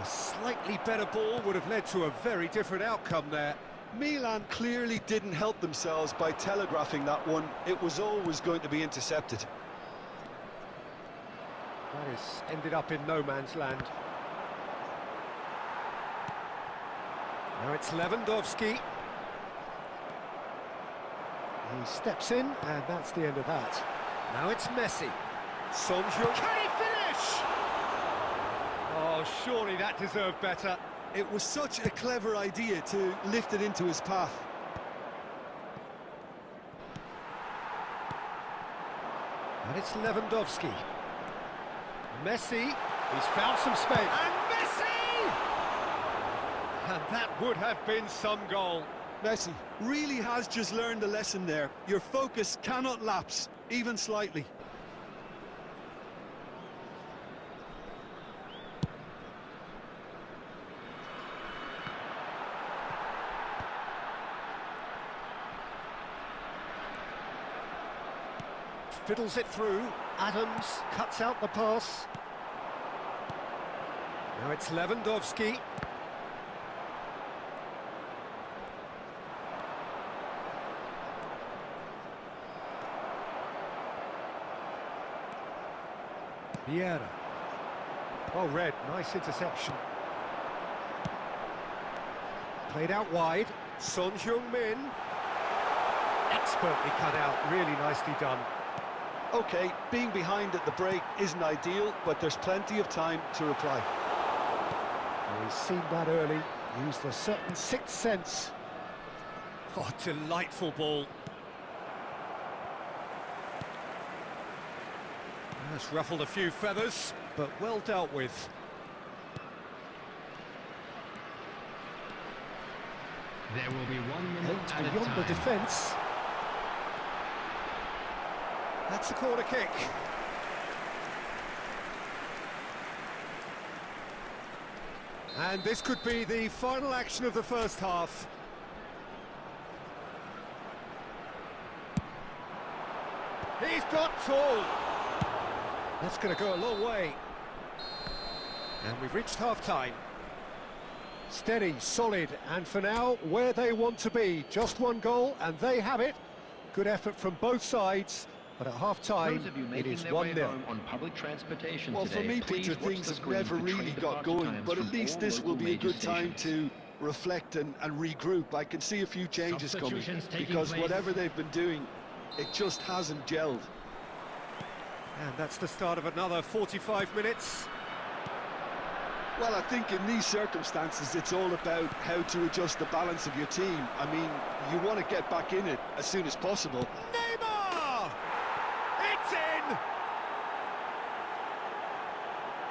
Speaker 2: A slightly better ball would have led to a very different outcome there.
Speaker 3: Milan clearly didn't help themselves by telegraphing that one. It was always going to be intercepted.
Speaker 2: That has ended up in no man's land. Now it's Lewandowski. He steps in, and that's the end of that. Now it's Messi. Son Heung. Can he finish? Oh, surely that deserved better.
Speaker 3: It was such a clever idea to lift it into his path.
Speaker 2: And it's Lewandowski. Messi, he's found some space. And Messi! And that would have been some goal.
Speaker 3: Messi really has just learned a lesson there. Your focus cannot lapse, even slightly.
Speaker 2: Fiddles it through. Adams cuts out the pass. Now it's Lewandowski. Vieira. Oh, Red, nice interception. Played out wide. Son Heung-min. Expertly cut out, really nicely done.
Speaker 3: Okay, being behind at the break isn't ideal, but there's plenty of time to reply.
Speaker 2: Well, he's seen that early, used a certain sixth sense. Oh, delightful ball. That's ruffled a few feathers, but well dealt with.
Speaker 5: There will be 1 minute
Speaker 2: Aimed
Speaker 5: at a
Speaker 2: beyond the
Speaker 5: time.
Speaker 2: defence. That's a corner kick. And this could be the final action of the first half. He's got tall. That's going to go a long way. And we've reached half-time. Steady, solid, and for now, where they want to be. Just one goal, and they have it. Good effort from both sides. But at half-time,
Speaker 5: Those of you
Speaker 2: it
Speaker 5: making
Speaker 2: is
Speaker 5: their way
Speaker 2: 1-0.
Speaker 5: home on public transportation
Speaker 3: Well,
Speaker 5: today,
Speaker 3: for me,
Speaker 5: please
Speaker 3: Peter,
Speaker 5: watch
Speaker 3: things
Speaker 5: the
Speaker 3: have
Speaker 5: screen
Speaker 3: never
Speaker 5: for
Speaker 3: really
Speaker 5: train
Speaker 3: got
Speaker 5: departure
Speaker 3: going,
Speaker 5: times
Speaker 3: but
Speaker 5: from
Speaker 3: at least
Speaker 5: all
Speaker 3: this will
Speaker 5: local
Speaker 3: be a good
Speaker 5: major
Speaker 3: time
Speaker 5: stations.
Speaker 3: to reflect and regroup. I can see a few changes coming,
Speaker 5: Substitutions taking
Speaker 3: because
Speaker 5: place.
Speaker 3: whatever they've been doing, it just hasn't gelled.
Speaker 2: And that's the start of another 45 minutes.
Speaker 3: Well, I think in these circumstances, it's all about how to adjust the balance of your team. I mean, you want to get back in it, as soon as possible.
Speaker 2: Neymar! It's in!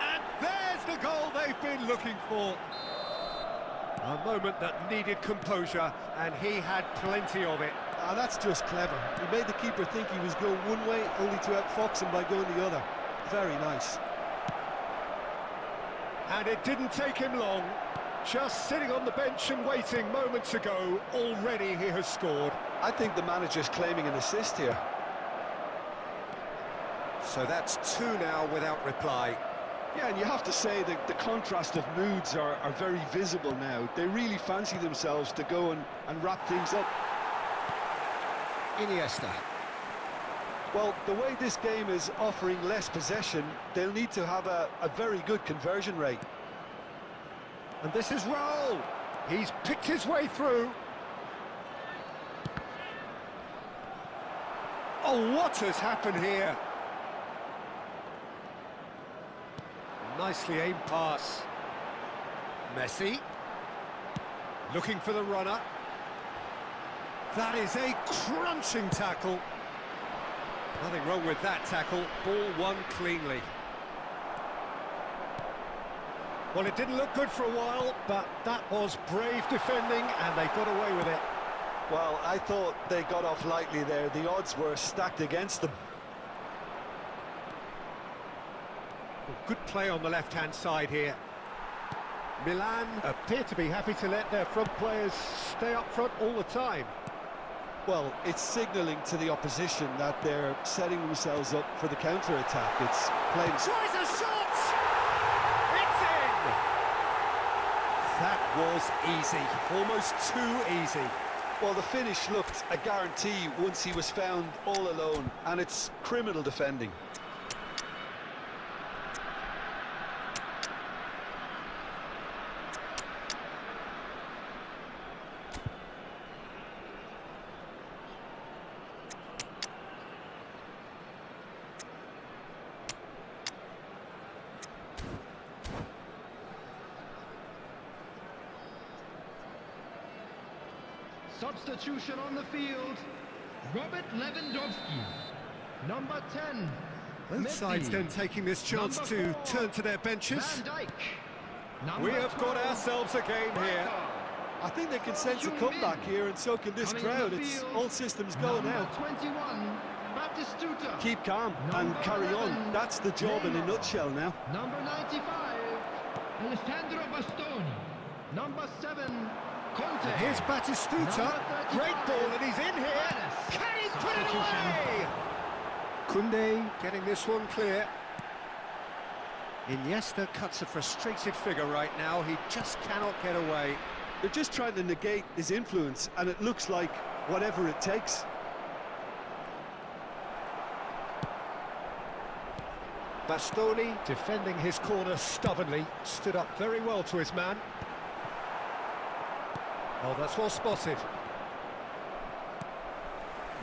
Speaker 2: And there's the goal they've been looking for. A moment that needed composure, and he had plenty of it.
Speaker 3: Ah, that's just clever. He made the keeper think he was going one way, only to outfox him by going the other. Very nice.
Speaker 2: And it didn't take him long. Just sitting on the bench and waiting moments ago, already he has scored.
Speaker 3: I think the manager's claiming an assist here.
Speaker 4: So that's two now without reply.
Speaker 3: Yeah, and you have to say that the contrast of moods are very visible now. They really fancy themselves to go and wrap things up.
Speaker 4: Iniesta.
Speaker 3: Well, the way this game is offering less possession, they'll need to have a very good conversion rate.
Speaker 2: And this is Raul. He's picked his way through. Oh, what has happened here? Nicely aimed pass. Messi. Looking for the runner. That is a crunching tackle. Nothing wrong with that tackle. Ball won cleanly. Well, it didn't look good for a while, but that was brave defending, and they got away with it.
Speaker 3: Well, I thought they got off lightly there. The odds were stacked against them.
Speaker 2: Well, good play on the left-hand side here. Milan appear to be happy to let their front players stay up front all the time.
Speaker 3: Well, it's signalling to the opposition that they're setting themselves up for the counter-attack. It's playing...
Speaker 2: Tries a shot! It's in! That was easy, almost too easy.
Speaker 3: Well, the finish looked a guarantee once he was found all alone, and it's criminal defending.
Speaker 5: Substitution on the field. Robert Lewandowski. Number 10.
Speaker 2: Both
Speaker 5: Messi.
Speaker 2: sides then taking this chance
Speaker 5: Number
Speaker 2: to
Speaker 5: 4,
Speaker 2: turn to their benches.
Speaker 5: Van Dijk.
Speaker 2: We have got
Speaker 5: 12,
Speaker 2: ourselves a game here.
Speaker 3: I think they can sense a comeback here, and so can this
Speaker 5: Coming on
Speaker 3: crowd.
Speaker 5: the
Speaker 3: It's
Speaker 5: field,
Speaker 3: all systems go
Speaker 5: Number
Speaker 3: now.
Speaker 5: 21. Batistuta.
Speaker 3: Keep calm and
Speaker 5: Number
Speaker 3: carry
Speaker 5: 11,
Speaker 3: on. That's the job in a
Speaker 5: Neymar.
Speaker 3: nutshell now.
Speaker 5: Number 95. Alessandro Bastoni. Number 7. Conte.
Speaker 2: Here's Batistuta.
Speaker 5: Number 35.
Speaker 2: Great ball, and he's in here.
Speaker 5: Yes.
Speaker 2: Can he put it
Speaker 5: Substitution.
Speaker 2: away? Koundé getting this one clear. Iniesta cuts a frustrated figure right now. He just cannot get away.
Speaker 3: They're just trying to negate his influence, and it looks like whatever it takes.
Speaker 2: Bastoni defending his corner stubbornly, stood up very well to his man. Oh, that's well spotted.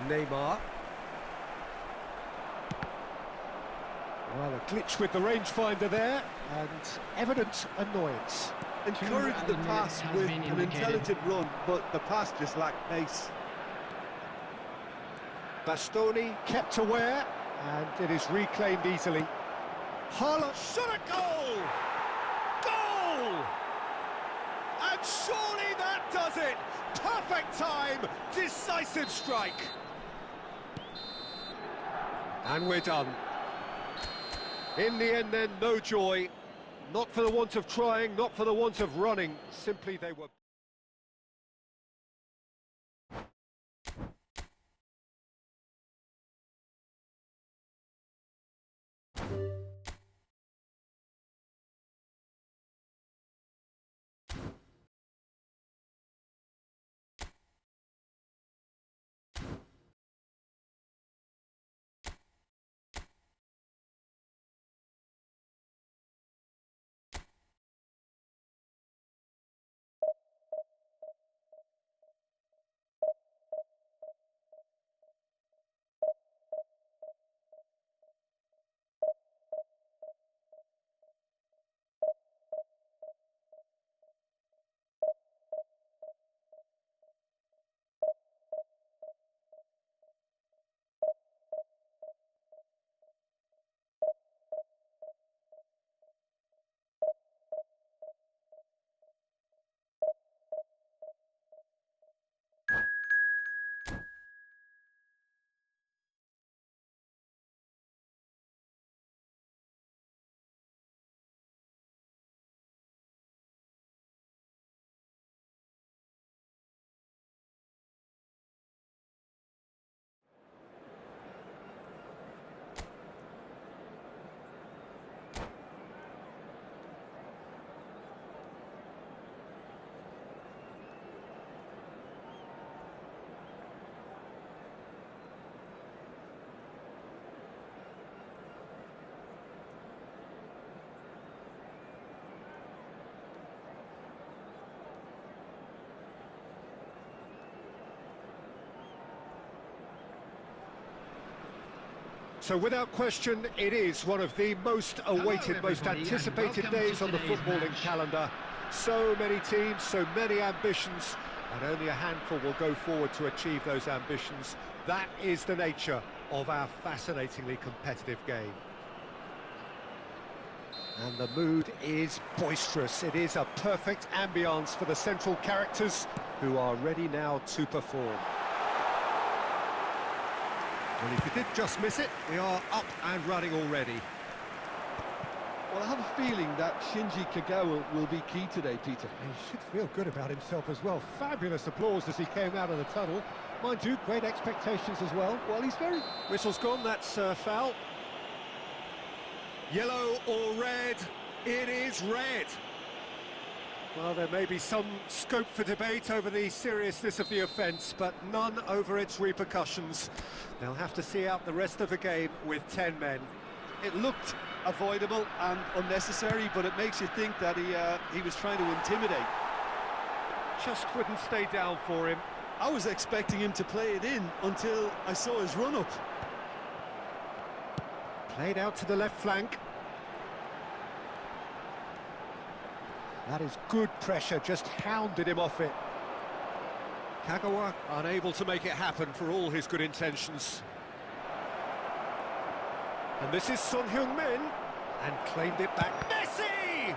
Speaker 2: Neymar. Well, a glitch with the rangefinder there, and evident annoyance.
Speaker 3: Encourage the pass
Speaker 5: has
Speaker 3: with
Speaker 5: been
Speaker 3: an
Speaker 5: indicated.
Speaker 3: intelligent run, but the pass just lacked pace.
Speaker 2: Bastoni kept aware, and it is reclaimed easily. Haaland shot a goal! Goal! And surely that does it! Perfect time, decisive strike. And we're done. In the end then, no joy. Not for the want of trying, not for the want of running. Simply they were... So without question, it is one of the most awaited, most
Speaker 5: everybody, and
Speaker 2: anticipated
Speaker 5: welcome
Speaker 2: days
Speaker 5: to
Speaker 2: on the
Speaker 5: today's
Speaker 2: footballing
Speaker 5: match.
Speaker 2: calendar. So many teams, so many ambitions, and only a handful will go forward to achieve those ambitions. That is the nature of our fascinatingly competitive game. And the mood is boisterous. It is a perfect ambience for the central characters who are ready now to perform. Well, if you did just miss it, we are up and running already.
Speaker 3: Well, I have a feeling that Shinji Kagawa will be key today, Peter.
Speaker 2: He should feel good about himself as well. Fabulous applause as he came out of the tunnel. Mind you, great expectations as well.
Speaker 3: Well, he's very...
Speaker 2: Whistle's gone, that's foul. Yellow or red? It is red. Well, there may be some scope for debate over the seriousness of the offence, but none over its repercussions. They'll have to see out the rest of the game with 10 men.
Speaker 3: It looked avoidable and unnecessary, but it makes you think that he was trying to intimidate.
Speaker 2: Just wouldn't stay down for him.
Speaker 3: I was expecting him to play it in until I saw his run-up.
Speaker 2: Played out to the left flank. That is good pressure, just hounded him off it. Kagawa unable to make it happen for all his good intentions. And this is Son Heung-min, and claimed it back. Messi!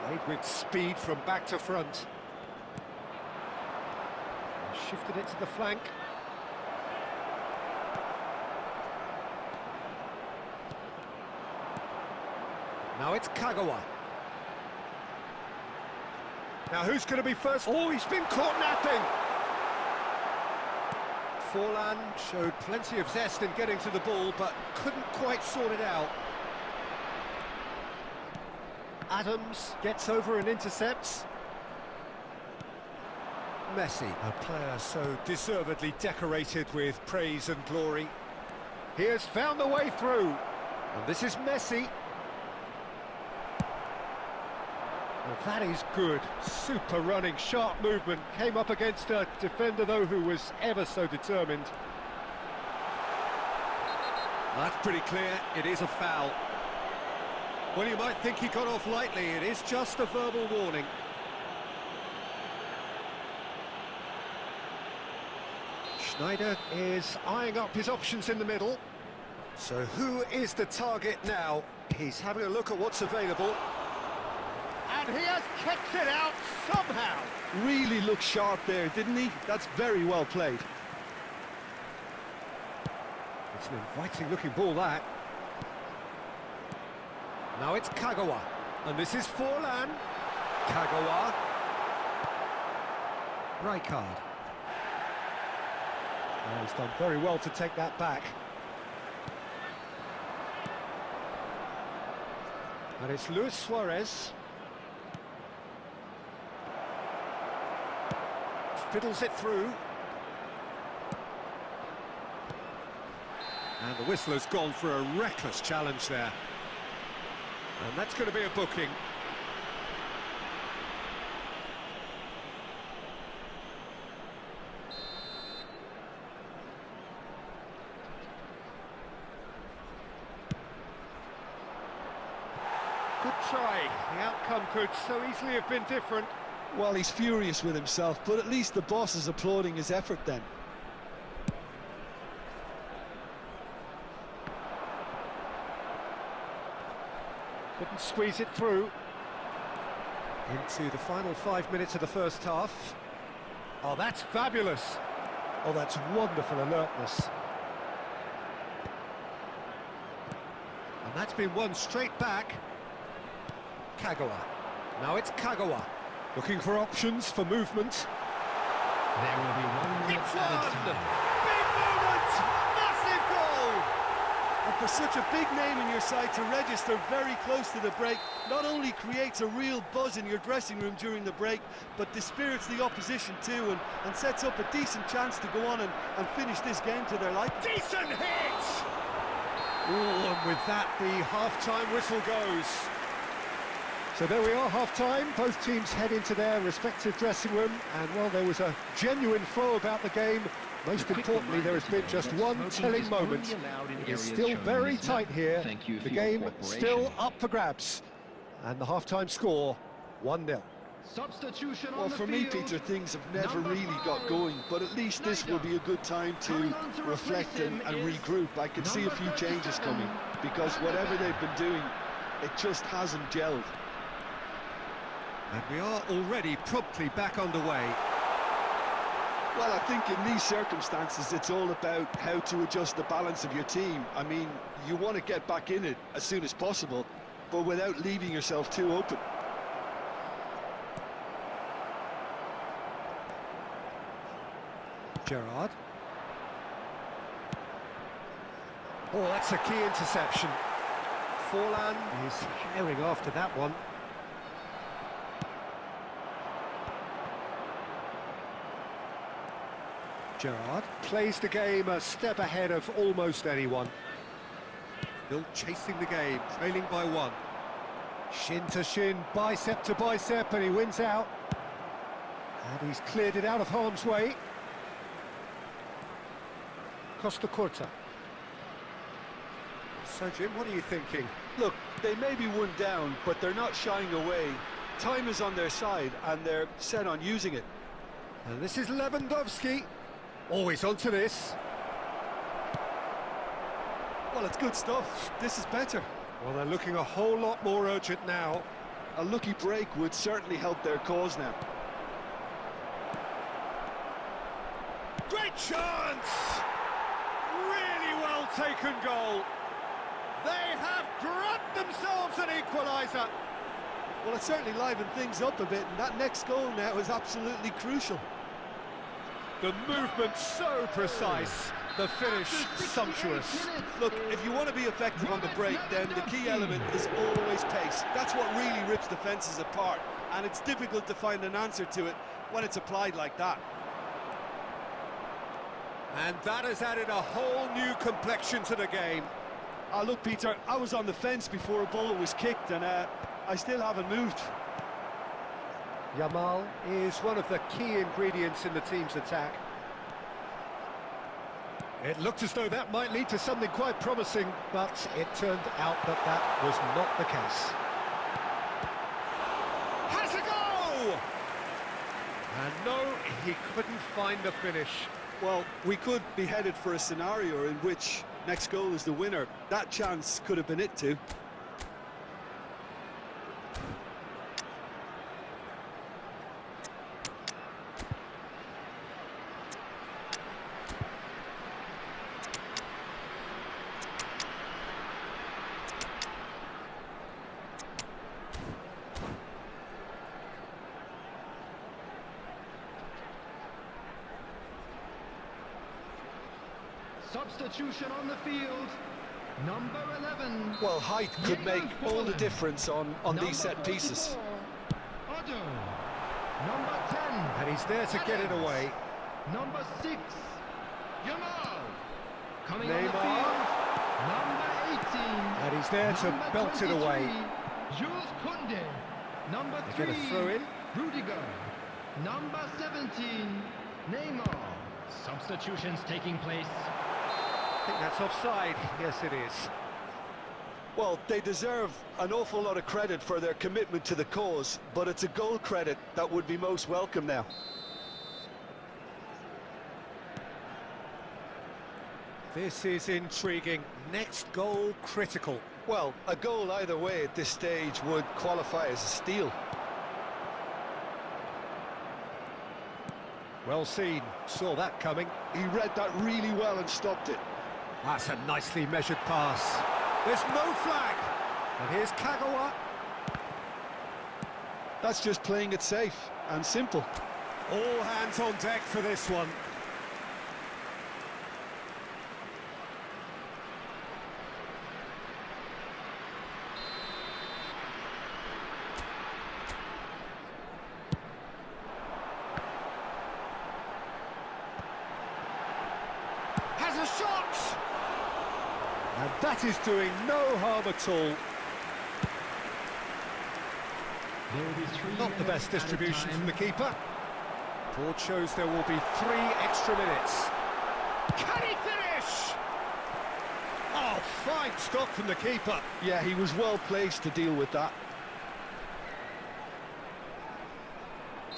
Speaker 2: Played with speed from back to front. Shifted it to the flank. Now it's Kagawa. Now who's going to be first? Oh, he's been caught napping! Forlan showed plenty of zest in getting to the ball, but couldn't quite sort it out. Adams gets over and intercepts. Messi, a player so deservedly decorated with praise and glory. He has found the way through. And this is Messi. Well, that is good. Super running, sharp movement. Came up against a defender, though, who was ever so determined. That's pretty clear. It is a foul. Well, you might think he got off lightly. It is just a verbal warning. Schneider is eyeing up his options in the middle. So who is the target now? He's having a look at what's available. And he has kept it out somehow.
Speaker 3: Really looked sharp there, didn't he? That's very well played.
Speaker 2: It's an inviting looking ball, that. Now it's Kagawa. And this is Forlan. Kagawa. Rijkaard. Oh, he's done very well to take that back. And it's Luis Suarez. Fiddles it through. And the whistler's gone for a reckless challenge there. And that's going to be a booking. Good try. The outcome could so easily have been different.
Speaker 3: Well, he's furious with himself, but at least the boss is applauding his effort then.
Speaker 2: Couldn't squeeze it through. Into the final 5 minutes of the first half. Oh, that's fabulous. Oh, that's wonderful alertness. And that's been won straight back. Kagawa. Now it's Kagawa. Looking for options for movement.
Speaker 5: There will be 1 minute
Speaker 2: It's
Speaker 5: added
Speaker 2: one!
Speaker 5: time.
Speaker 2: Big moment! Massive goal!
Speaker 3: And for such a big name in your side to register very close to the break, not only creates a real buzz in your dressing room during the break, but dispirits the opposition too, and sets up a decent chance to go on and finish this game to their liking.
Speaker 2: Decent hit! Ooh, and with that, the half-time whistle goes. So there we are, half-time. Both teams head into their respective dressing room, and while there was a genuine flow about the game, most importantly, there has been just one telling moment. It is still very tight here. The game still up for grabs. And the half-time score, 1-0.
Speaker 5: Substitution
Speaker 3: Well,
Speaker 5: on the
Speaker 3: for me,
Speaker 5: field.
Speaker 3: Peter, things have never really got going, but at least this will be a good time to reflect and regroup. I can see a few changes coming, because whatever they've been doing, it just hasn't gelled.
Speaker 2: And we are already promptly back underway.
Speaker 3: Well, I think in these circumstances, it's all about how to adjust the balance of your team. I mean, you want to get back in it as soon as possible, but without leaving yourself too open.
Speaker 2: Gerrard. Oh, that's a key interception. Forlan is herring after that one. Gerrard plays the game a step ahead of almost anyone. Still chasing the game, trailing by one. Shin to shin, bicep to bicep, and he wins out. And he's cleared it out of harm's way. Costa Curta. So, Jim, what are you thinking?
Speaker 3: Look, they may be one down, but they're not shying away. Time is on their side, and they're set on using it.
Speaker 2: And this is Lewandowski. Always onto this.
Speaker 3: Well, it's good stuff. This is better.
Speaker 2: Well, they're looking a whole lot more urgent now.
Speaker 3: A lucky break would certainly help their cause now.
Speaker 2: Great chance! Really well taken goal. They have grabbed themselves an equaliser.
Speaker 3: Well, it certainly livened things up a bit, and that next goal now is absolutely crucial.
Speaker 2: The movement so precise, the finish sumptuous.
Speaker 3: Look, if you want to be effective on the break, then the key element is always pace. That's what really rips defences apart, and it's difficult to find an answer to it when it's applied like that.
Speaker 2: And that has added a whole new complexion to the game.
Speaker 3: Look, Peter, I was on the fence before a ball was kicked, and I still haven't moved.
Speaker 2: Yamal is one of the key ingredients in the team's attack. It looked as though that might lead to something quite promising, but it turned out that that was not the case. Has a go! And no, he couldn't find the finish.
Speaker 3: Well, we could be headed for a scenario in which next goal is the winner. That chance could have been it too.
Speaker 5: Substitution on the field. Number 11.
Speaker 3: Well, height could make all the difference on these set pieces.
Speaker 5: Potw. Number 10.
Speaker 2: And he's there to get it away.
Speaker 5: Number 6. Yamal. Coming on the
Speaker 2: Neymar.
Speaker 5: field. Number 18.
Speaker 2: And he's there to
Speaker 5: Number
Speaker 2: belt it
Speaker 5: 23,
Speaker 2: away.
Speaker 5: Jules Koundé. Number
Speaker 2: They
Speaker 5: 3.
Speaker 2: get a throw in.
Speaker 5: Rudiger. Number 17. Neymar. Substitutions taking place.
Speaker 2: I think that's offside. Yes, it is.
Speaker 3: Well, they deserve an awful lot of credit for their commitment to the cause, but it's a goal credit that would be most welcome now.
Speaker 2: This is intriguing. Next goal critical.
Speaker 3: Well, a goal either way at this stage would qualify as a steal.
Speaker 2: Well seen. Saw that coming.
Speaker 3: He read that really well and stopped it.
Speaker 2: That's a nicely measured pass. There's no flag. And here's Kagawa.
Speaker 3: That's just playing it safe and simple.
Speaker 2: All hands on deck for this one. Has a shot! And that is doing no harm at all.
Speaker 5: There will be 3
Speaker 2: Not the best
Speaker 5: minutes added
Speaker 2: distribution
Speaker 5: time.
Speaker 2: from the keeper. Board shows there will be 3 extra minutes. Can he finish? Oh, fine stop from the keeper.
Speaker 3: Yeah, he was well placed to deal with that.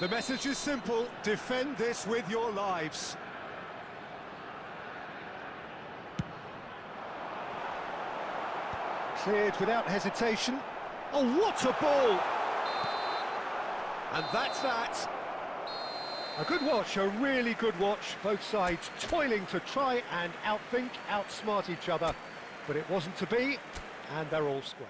Speaker 2: The message is simple: defend this with your lives. Cleared without hesitation. Oh, what a ball! And that's that. A good watch, a really good watch. Both sides toiling to try and outthink, outsmart each other. But it wasn't to be, and they're all square.